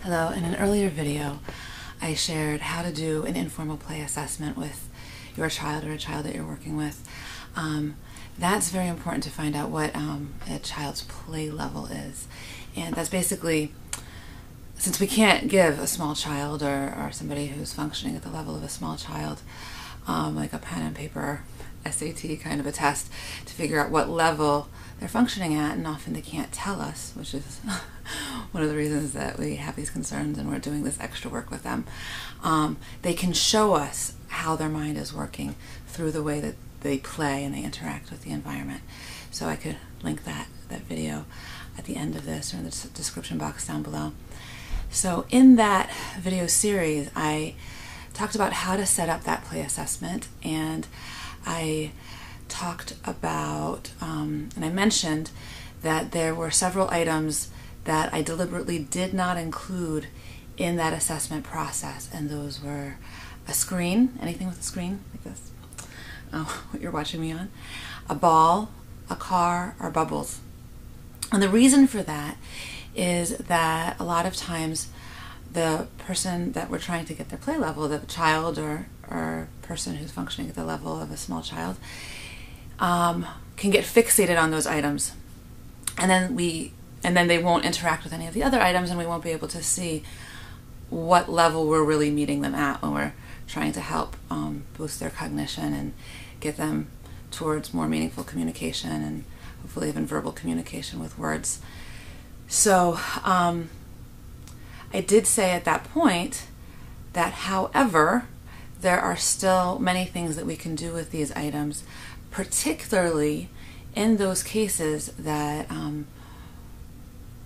Hello, in an earlier video I shared how to do an informal play assessment with your child or a child that you're working with. That's very important to find out what a child's play level is. And that's basically, since we can't give a small child or somebody who's functioning at the level of a small child like a pen and paper SAT kind of a test to figure out what level they're functioning at, and often they can't tell us, which is one of the reasons that we have these concerns and we're doing this extra work with them. They can show us how their mind is working through the way that they play and they interact with the environment. So I could link that video at the end of this or in the description box down below. So in that video series I talked about how to set up that play assessment, and I talked about, and I mentioned that there were several items that I deliberately did not include in that assessment process, and those were a screen, anything with a screen like this, what you're watching me on, a ball, a car, or bubbles. And the reason for that is that a lot of times the person that we're trying to get their play level, the child or person who's functioning at the level of a small child, can get fixated on those items, and then they won't interact with any of the other items, and we won't be able to see what level we're really meeting them at when we're trying to help boost their cognition and get them towards more meaningful communication and hopefully even verbal communication with words. So I did say at that point that, however, there are still many things that we can do with these items, particularly in those cases that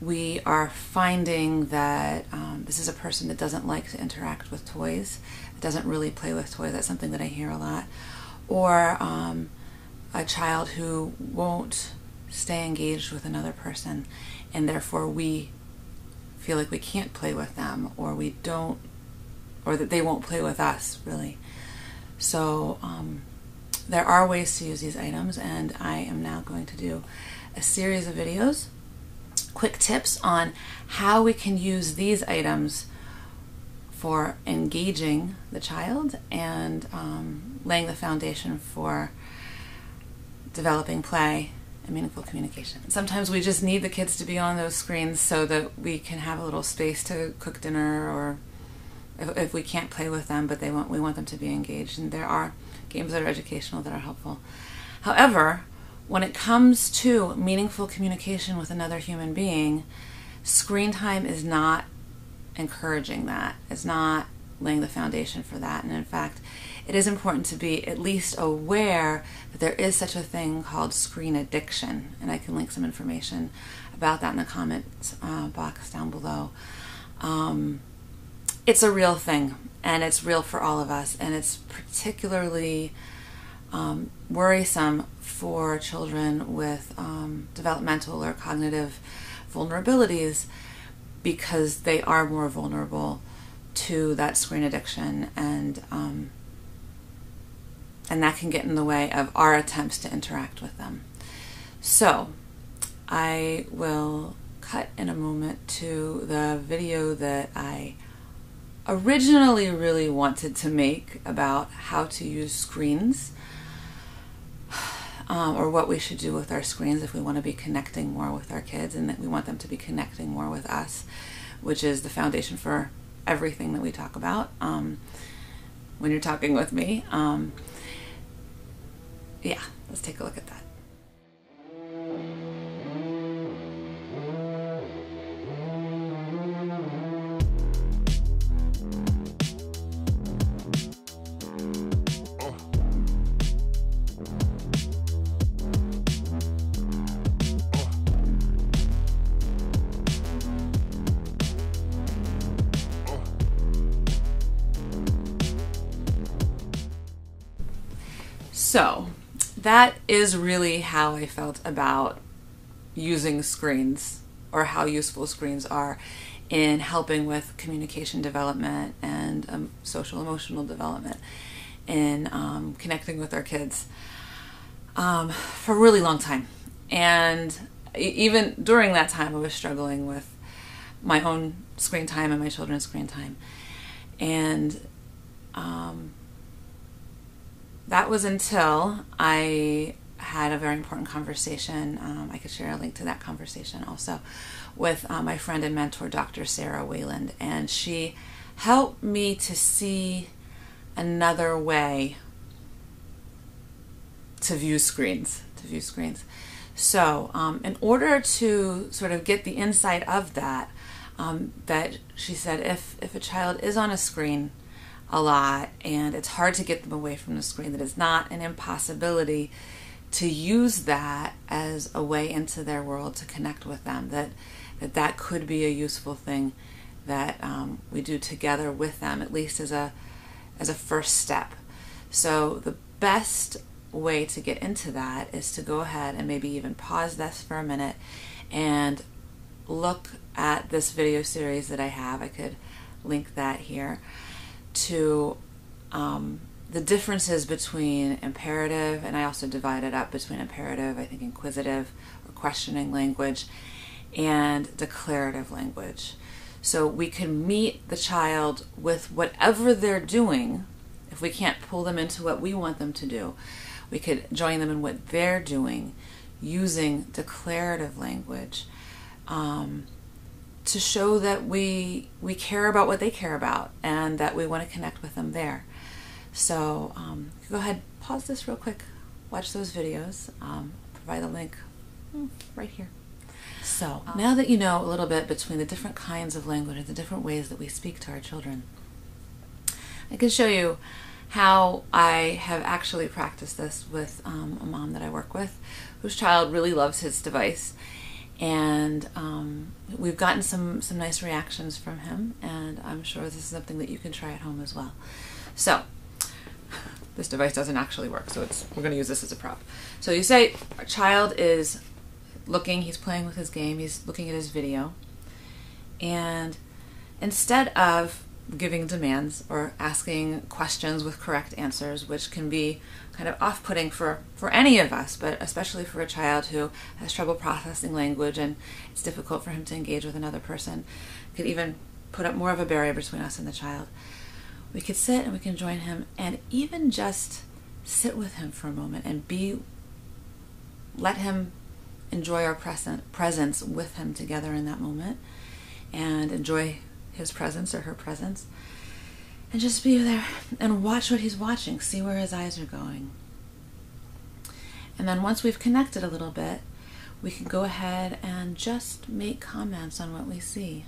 we are finding that this is a person that doesn't like to interact with toys, doesn't really play with toys. That's something that I hear a lot. Or a child who won't stay engaged with another person, and therefore we feel like we can't play with them, or we don't, or that they won't play with us, really. So there are ways to use these items, and I am now going to do a series of videos, quick tips on how we can use these items for engaging the child and laying the foundation for developing play and meaningful communication. Sometimes we just need the kids to be on those screens so that we can have a little space to cook dinner, or if we can't play with them, but we want them to be engaged. And there are games that are educational that are helpful. However, when it comes to meaningful communication with another human being, screen time is not encouraging that. It's not laying the foundation for that. And in fact, it is important to be at least aware that there is such a thing called screen addiction. And I can link some information about that in the comments box down below. It's a real thing, and it's real for all of us, and it's particularly worrisome for children with developmental or cognitive vulnerabilities, because they are more vulnerable to that screen addiction, and that can get in the way of our attempts to interact with them. So I will cut in a moment to the video that I originally really wanted to make about how to use screens, or what we should do with our screens if we want to be connecting more with our kids, and that we want them to be connecting more with us, which is the foundation for everything that we talk about when you're talking with me. Yeah, let's take a look at that. So that is really how I felt about using screens, or how useful screens are in helping with communication development and social emotional development, in connecting with our kids for a really long time. And even during that time I was struggling with my own screen time and my children's screen time. And that was until I had a very important conversation. I could share a link to that conversation also with my friend and mentor, Dr. Sarah Wayland. And she helped me to see another way to view screens. So in order to sort of get the insight of that, that she said if a child is on a screen a lot and it's hard to get them away from the screen, that it's not an impossibility to use that as a way into their world to connect with them, that could be a useful thing that we do together with them, at least as a first step. So the best way to get into that is to go ahead and maybe even pause this for a minute and look at this video series that I have. I could link that here, to the differences between imperative, and I also divide it up between imperative, I think inquisitive or questioning language, and declarative language. So we can meet the child with whatever they're doing. If we can't pull them into what we want them to do, we could join them in what they're doing using declarative language, to show that we care about what they care about and that we want to connect with them there. So go ahead, pause this real quick, watch those videos, provide the link right here. So now that you know a little bit between the different kinds of language and the different ways that we speak to our children, I can show you how I have actually practiced this with a mom that I work with whose child really loves his device. And we've gotten some nice reactions from him, and I'm sure this is something that you can try at home as well. So this device doesn't actually work, so we're going to use this as a prop. So you say our child is looking, he's playing with his game, he's looking at his video, and instead of giving demands or asking questions with correct answers, which can be kind of off-putting for any of us, but especially for a child who has trouble processing language and it's difficult for him to engage with another person, could even put up more of a barrier between us and the child. We could sit and we can join him and even just sit with him for a moment and let him enjoy our presence with him together in that moment, and enjoy his presence or her presence, and just be there and watch what he's watching, see where his eyes are going. And then once we've connected a little bit, we can go ahead and just make comments on what we see.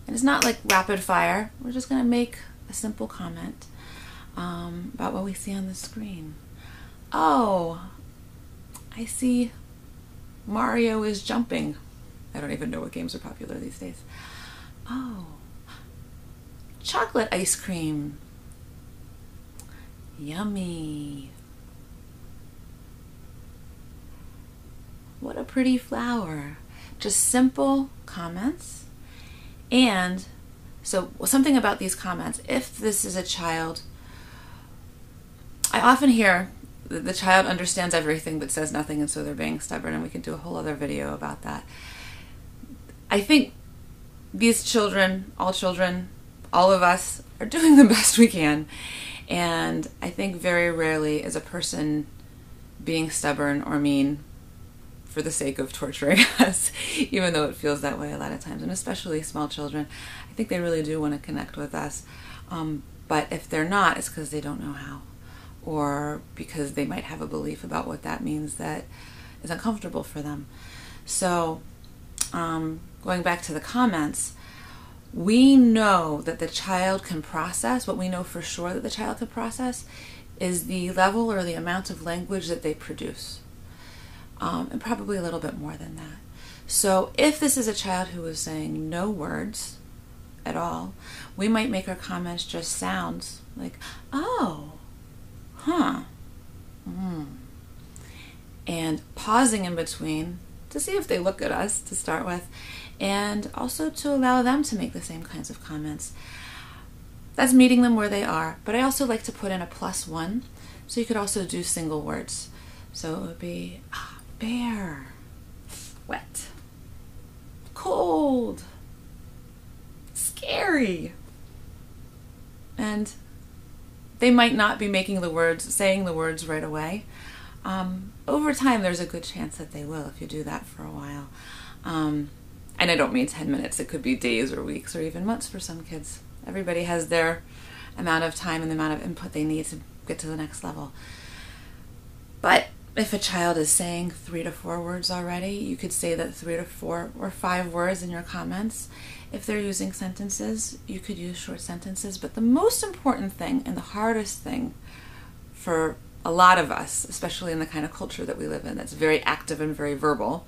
And it's not like rapid fire, we're just going to make a simple comment about what we see on the screen. Oh, I see Mario is jumping. I don't even know what games are popular these days. Oh, chocolate ice cream. Yummy. What a pretty flower. Just simple comments. And so something about these comments, if this is a child, I often hear that the child understands everything but says nothing, and so they're being stubborn, and we can do a whole other video about that. I think these children, all of us, are doing the best we can. And I think very rarely is a person being stubborn or mean for the sake of torturing us, even though it feels that way a lot of times, and especially small children. I think they really do want to connect with us. But if they're not, it's because they don't know how, or because they might have a belief about what that means that is uncomfortable for them. So going back to the comments, we know that the child can process, what we know for sure that the child can process is the level or the amount of language that they produce, and probably a little bit more than that. So if this is a child who is saying no words at all, we might make our comments just sounds like, oh, huh, and pausing in between to see if they look at us to start with, and also to allow them to make the same kinds of comments. That's meeting them where they are, but I also like to put in a +1, so you could also do single words. So it would be bear, wet, cold, sorry. And they might not be saying the words right away. Over time, there's a good chance that they will if you do that for a while. And I don't mean 10 minutes. It could be days or weeks or even months for some kids. Everybody has their amount of time and the amount of input they need to get to the next level. But if a child is saying 3 to 4 words already, you could say that 3 to 4 or 5 words in your comments. If they're using sentences, you could use short sentences. But the most important thing and the hardest thing for a lot of us, especially in the kind of culture that we live in that's very active and very verbal,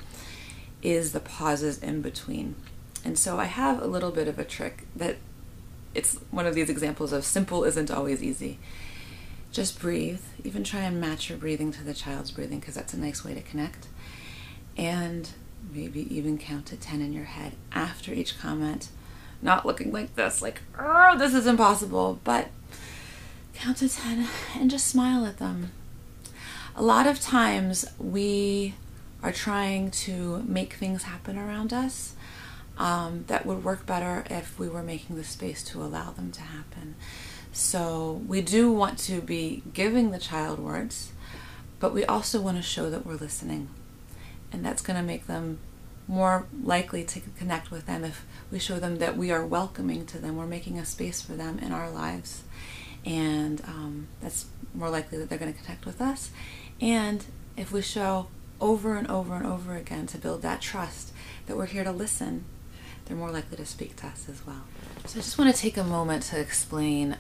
is the pauses in between. And so I have a little bit of a trick that it's one of these examples of simple isn't always easy. Just breathe. Even try and match your breathing to the child's breathing, because that's a nice way to connect. And maybe even count to 10 in your head after each comment. Not looking like this, like, oh, this is impossible, but count to 10 and just smile at them. A lot of times we are trying to make things happen around us that would work better if we were making the space to allow them to happen. So we do want to be giving the child words, but we also want to show that we're listening. And that's going to make them more likely to connect with them if we show them that we are welcoming to them. We're making a space for them in our lives. And that's more likely that they're going to connect with us. And if we show over and over and over again to build that trust that we're here to listen, they're more likely to speak to us as well. So I just want to take a moment to explain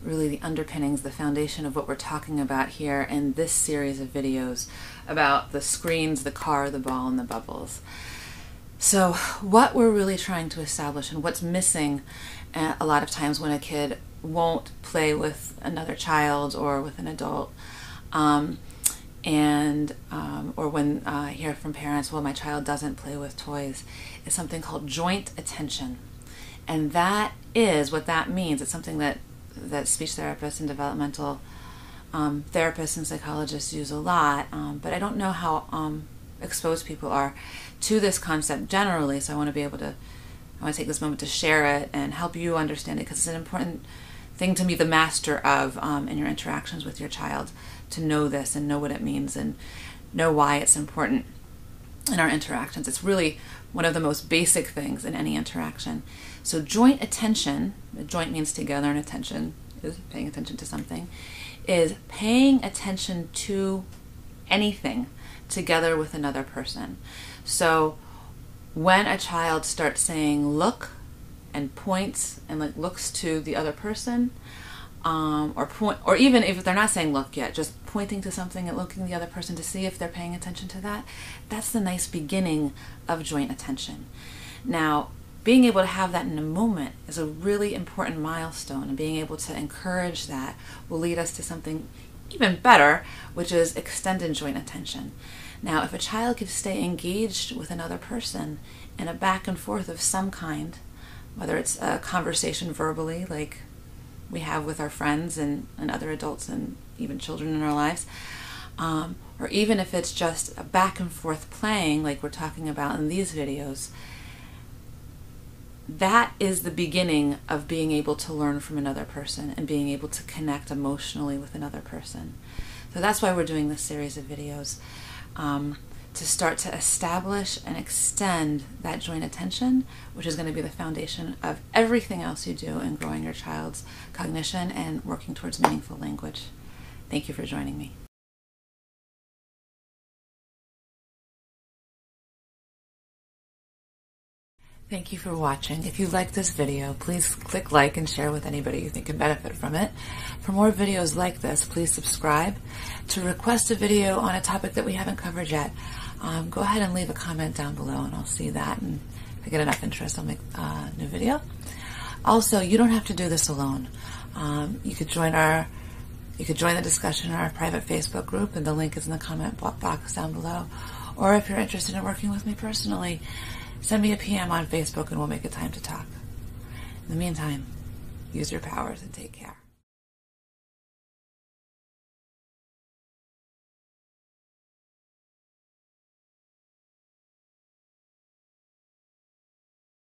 really the underpinnings, the foundation of what we're talking about here in this series of videos about the screens, the car, the ball, and the bubbles. So what we're really trying to establish and what's missing a lot of times when a kid won't play with another child or with an adult, or when I hear from parents, well, my child doesn't play with toys, is something called joint attention. And that is what that means. It's something that speech therapists and developmental therapists and psychologists use a lot, but I don't know how exposed people are to this concept generally, so I want to take this moment to share it and help you understand it, because it's an important thing to be the master of in your interactions with your child, to know this and know what it means and know why it's important in our interactions. It's really one of the most basic things in any interaction. So joint attention, joint means together and attention is paying attention to something, is paying attention to anything together with another person. So when a child starts saying look and points and like looks to the other person, or even if they're not saying look yet, just pointing to something and looking at the other person to see if they're paying attention to that, that's the nice beginning of joint attention. Now, being able to have that in a moment is a really important milestone, and being able to encourage that will lead us to something even better, which is extended joint attention. Now, if a child could stay engaged with another person in a back and forth of some kind, whether it's a conversation verbally like we have with our friends and other adults and even children in our lives, or even if it's just a back and forth playing like we're talking about in these videos, that is the beginning of being able to learn from another person and being able to connect emotionally with another person. So that's why we're doing this series of videos, to start to establish and extend that joint attention, which is going to be the foundation of everything else you do in growing your child's cognition and working towards meaningful language. Thank you for joining me. Thank you for watching. If you like this video, please click like and share with anybody you think can benefit from it. For more videos like this, please subscribe. To request a video on a topic that we haven't covered yet, go ahead and leave a comment down below and I'll see that, and if I get enough interest, I'll make a new video. Also, you don't have to do this alone. You could join the discussion in our private Facebook group, and the link is in the comment box down below. Or if you're interested in working with me personally, send me a PM on Facebook and we'll make a time to talk. In the meantime, use your powers and take care.